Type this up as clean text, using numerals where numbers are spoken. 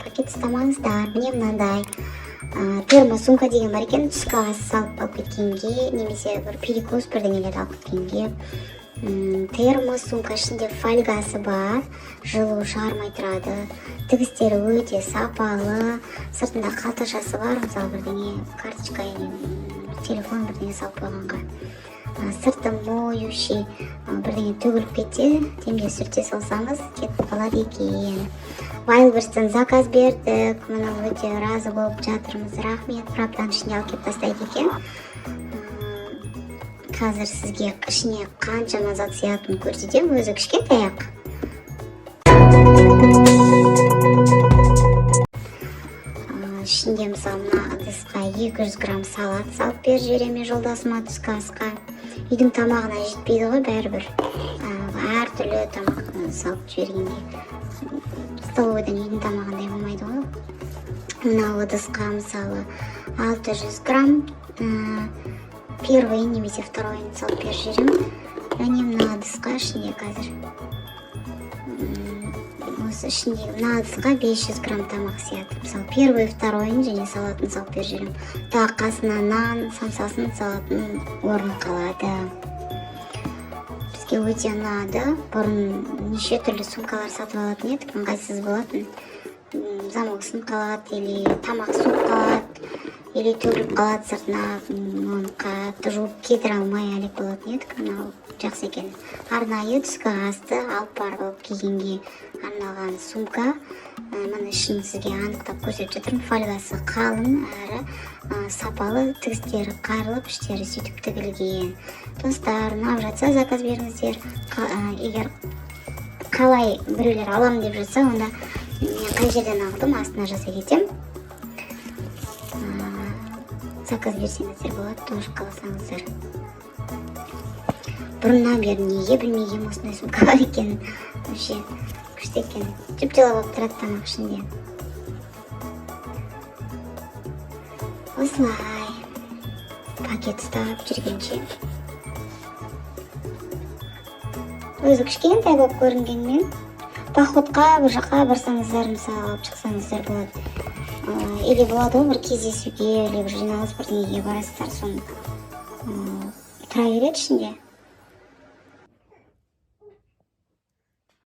пакет ұстамаңыздар. Міне мынандай термосумка деген бар екен, түскі ас салып алып кеткенге, немесе бір перекус бірдеңелерді алып кеткенге. Термосумка ішінде фольгасы бар, жылу шығармай тұрады, тігістері өте сапалы, сыртында қалташасы бар, мысалы бірдеңе карточка, телефон бірдеңе салып қойғанға. Сырты моющий, бірдеңе төгіліп кетсе, темде сүрте салсаңыз кетіп қалады екен. Wildberries'тен заказ бердік, мына өте разы болып жатырмыз, рахмет, бір аптаның ішінде алып кеп тастайды екен. Қазір сізге ішіне қаншама зат сиятынын көрсетемін, өзі кішкентай ақ. Ішінде мысалы мына ыдысқа 200 грамм салат салып беріп жіберемін жолдасыма түскі асқа. Үйдің тамағына жетпейді ғой бәрібір. Әртүрлі тамақ салып жібергенде. Столовыйдан үйдің тамағындай болмайды ғой. Мына ыдысқа мысалы 600 грамм первый немесе второй салып беріп жіберемін. Және мына ыдысқа ішінде қазір осы ішіндегі мына ыдысқа 500 грамм тамақ сияды. Мысалы первый, второй және салатын салып беріп жіберемін. Тағы қасына нан, самсасын салатын орын қалады. Бізге өте ұнады. Бұрын неше түрлі сумкалар сатып алатын едік, ыңғайсыз болатын. Замок сынып қалады, или тамақ суып қалады, или төгіліп қалады сыртына, оны қатты жуып кетіре алмай әлек болатын едік. Мынау жақсы екен. Арнайы түскі асты алып барып кигенге арналған сумка. Мына ішін сізге анықтап көрсетіп жатырмын. Фольгасы қалың әрі сапалы, тігістері қарылып, іштері сөйтіп тігілген. Достар, ұнап жатса заказ беріңіздер. Егер қалай біреулер аламын деп жатса, онда мен қай жерден алдым, астына жаза кетем. Заказ берсеңіздер болады, тоже қаласаңыздар. Бұрыннан бері неге білмеген осындай сумка бар екен. Вообще күшті екен. Жып-жылы болып тұрады тамақ ішінде. Осылай пакет ұстап жүргенше. Өзі кішкентай болып көрінгенмен походқа бір жаққа барсаңыздар, мысалы алып шықсаңыздар болады. Или болады ғой бір кездесуге, или бір жиналыс бірдеңеге барасыздар, соны тұра береді ішінде.